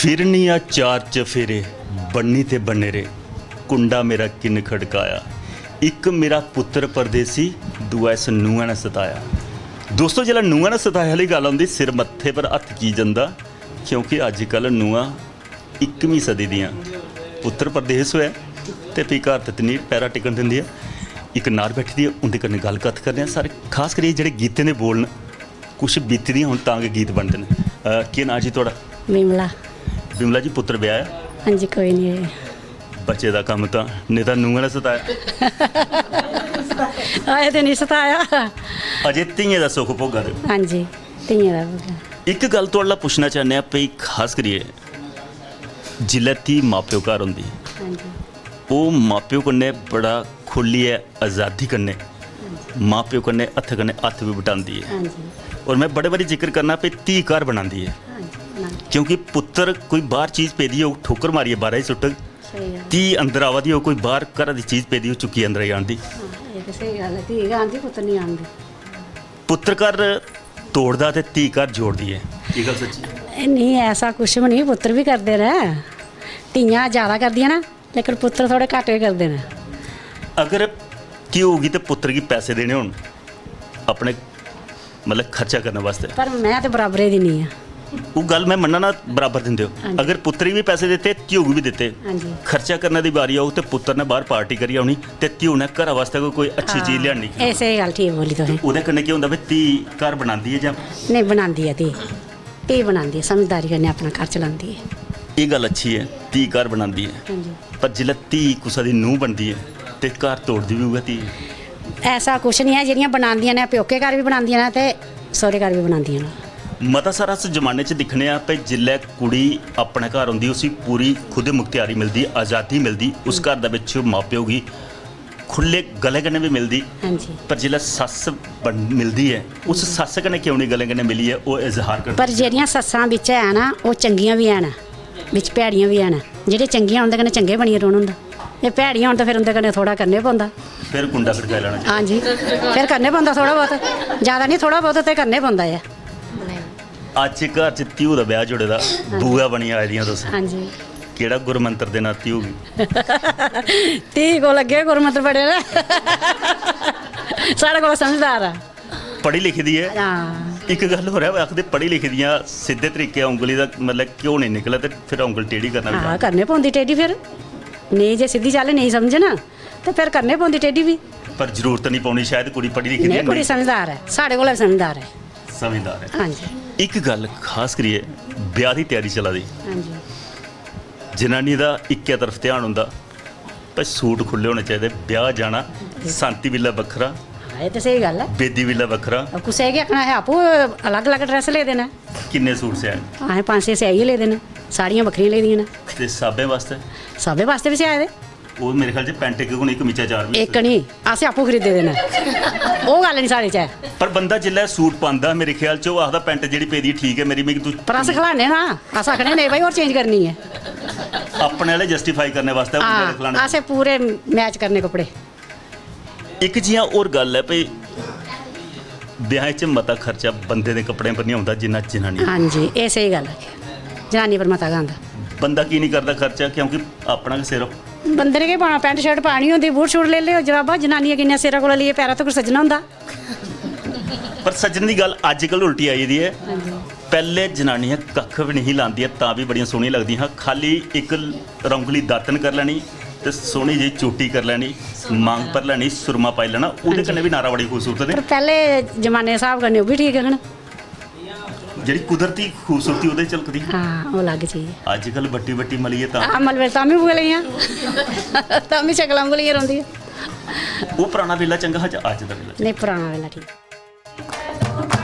फिरनी आ चार चफेरे बन्नी ते बनेरे कुंडा मेरा किन खड़काया एक मेरा पुत्र परदेसी दूआ इस नूंहां ने सताया। दोस्तों जिसलै नूंहां ने सताया वाली गल आउंदी सिर मत्थे पर हत्थ की जंदा क्योंकि अजकल नूंहां 21वीं सदी दियां पुत्र परदेस होया ते भी घर ततनीर पैरा टिकन दिंदी है। एक नार बैठी दी उंदे कन्नै गल कत्थ करने आ सारे खास करियै जेह्ड़े गीतें दे बोल न कुछ बीती दियां हुण तां गै गीत बनदे न। केह् नां जी तुहाड़ा? विमला। विमला जी पुत्र ब्याह हाँ जी कोई नहीं बच्चे का कम तो नहीं तो नूंहां ने सताया आए तो नहीं सताया अजे धियें दा सुख भोगा दे। हाँ जी धियें दा। एक गल तुहाड़े पुछना चाहने भई खास करिए जिल्लै धी माँ प्यो घर होंदी हाँ जी ओह् माँ प्यो कन्नै बड़ा खुल्लियै आज़ादी कन्नै माँ प्यो कन्नै हत्थ भी बटांदी है। हाँ जी और मैं बड़े बारी जिक्र करना भई धी घर बनांदी है हाँ जी क्योंकि पुत्र कोई बाहर चीज़ पेदी हो ठोकर मारिए बाहर ही सुट्टग धी अंदर आवा दी हो कोई बाहर घर की चीज़ पेदी हो चुकी अंदर ही आंदी। सही गल है धी आंदी पुत्र नहीं आंदी। पुत्र घर तोड़दा ते धी घर जोड़दी है ये गल सच्ची नहीं ऐसा कुछ भी नहीं पुत्र भी करते न धियां ज़्यादा करदियां ना लेकिन पुत्र थोड़े घट्ट भी करते न। अगर धी होगी तो पुत्र गी पैसे देने होन अपने मतलब खर्चा करने वास्ते पर मैं तो बराबर ही दिन्नी आ। वो गल मैं मन्ना ना बराबर दिंदे हो हाँ जी। अगर पुत्र भी पैसे देते ध्यू भी देते हाँ जी खर्चा करने की बारी आऊ तो पुत्र ने बाहर पार्टी करी आनी तो ध्यू ने घर वास्ते कोई अच्छी चीज़ लियानी ये सही गल ठीक बोली तुसें। ਉਹਦੇ कन्नै केह् होंदा भी धी घर बनांदी है जां नहीं बनांदी है धी बनांदी है समझदारी कन्नै अपना घर चलांदी है। ये गल अच्छी है धी घर बनांदी है हाँ जी पर जिल्लै धी कुसै दी नूंह बनदी है ते घर तोड़दी भी उ'ऐ धी ऐसा कुछ नहीं है जेह्ड़ियां बनांदियां ने प्योके घर भी बनांदियां ने ते सौह्रे घर भी बनांदियां ने। मता सारा अस जमाने च दिक्खने आ भई जिल्लै कुड़ी अपने घर होंदी उसी पूरी खुद मुख्तियारी मिलदी आज़ादी मिलदी उस घर दे विच माँ प्यो गी खुले गले कन्नै भी मिलदी। हाँ जी पर जिल्लै सस्स मिलदी है उस सस्स कन्नै क्यों नहीं गले कन्नै मिली है वो इजहार करदी। पर जेह्ड़ियां सस्सां बिच है ना ओह् चंगियां भी हैन बिच भैड़ियां भी हैन जेह्ड़े चंगियां उं'दे कन्नै चंगे बनियै रौह्न होंदा जे भैड़ियां होन तां फिर उं'दे कन्नै थोड़ा करने पौंदा। फिर कुंडा खड़काई लैना चाहिदा। हाँ जी फिर करने पौंदा थोड़ा बहुत ज़्यादा नहीं थोड़ा बहुत ते करने पौंदा है। अज्ज घर च ध्यू दा ब्याह जुड़े दा बुआ बनी आई दियां तुस हाँ जी केड़ा गुरमंत्र देना ध्यू गी धी को लगे गुरमंत्र बड़े ने साढ़े कोल समझदार आ पढ़ी लिखी दी है। हाँ एक गल हो रहा आखदे पढ़ी लिखी दियां सीधे तरीके उंगली दा मतलब क्यों नहीं निकले ते फिर उंगल टेढ़ी करना भी हाँ करने पौंदी टेढ़ी फिर नहीं जे सीधी चाल नहीं समझना तो फिर करने पौंदी टेढ़ी भी। पर जरूरत नहीं पौनी शायद कुड़ी पढ़ी लिखी दी नहीं कुड़ी समझदार है साढ़े कोल समझदार है। समझदार है। हाँ जी एक गल खास करिए ब्याह की तैयारी चला दी हाँ जी जनानी का इक्कै तरफ ध्यान होंदा भाई सूट खुले होने चाहिए ब्याह जाना सांती विला बखरा हाँ ये तो सही गल है बेदी विला बखरा अब कुसै गी आखना है आपू अलग अलग ड्रेस ले देना किन्ने सूट से असें 5-6 स्याही ले देने साड़ियां बक्खरियां ले दियां ते साबे वास्ते सबे वास्ते भी स्याए दे वो मेरे ख्याल च पैंट एक होनी कमीचा चार भी एक नहीं असें आपू खरीदे देना ओह् गल्ल नहीं साढ़े च है। पर बंदा जिल्लै सूट पांदा मेरे ख्याल च ओह् आखदा पैंट जेह्ड़ी पेदी ठीक है मेरी मिगी तू पर अस खलाने ना अस आखने नहीं भाई होर चेंज करनी है अपने वाले जस्टिफाई करने वास्ते हाँ असें पूरे मैच करने कपड़े। एक जियां होर गल है भई ब्याह च मता खर्चा बंदे दे कपड़े पर नहीं होंदा जिन्ना जनानी। हाँ जी ये सही गल है जनानी पर मता गांदा बंदा की नहीं करता खर्चा क्योंकि अपना गै सिर बंदे ने केह् पाना पैंट शर्ट पानी होंदी बूट शूट ले लियो जराबां जनानियां किन्ने सिरा कोला लेइयै पैरां तक सज्जना होंदा। पर सज्जन की गल अजकल उल्टी आई दी है पहले जनानियां कख भी नहीं लांदियां तां भी बड़ियां सोहनियां लगदियां खाली एक रौंगली दातन कर लैनी ते सोहनी जी चोटी कर लैनी मांग पर लैनी सुरमा पाई लैना ओहदे कन्नै भी नारा बड़ी खूबसूरत पर ने पहले जमाने दे स्हाब कन्नै ओह् भी ठीक है जेह्ड़ी कुदरती खूबसूरती ओहदे झलकदी। हाँ ओह् अलग चीज है अजकल बट्टी बट्टी मलिए तां अमल वे तां भी उ'ऐ लेइयां तां भी शक्लां उ'ऐ लेइयां रौंह्दियां। ओह् पराना वेला चंगा हा जां अज्ज दा वेला? नहीं पुराना वेला ठीक।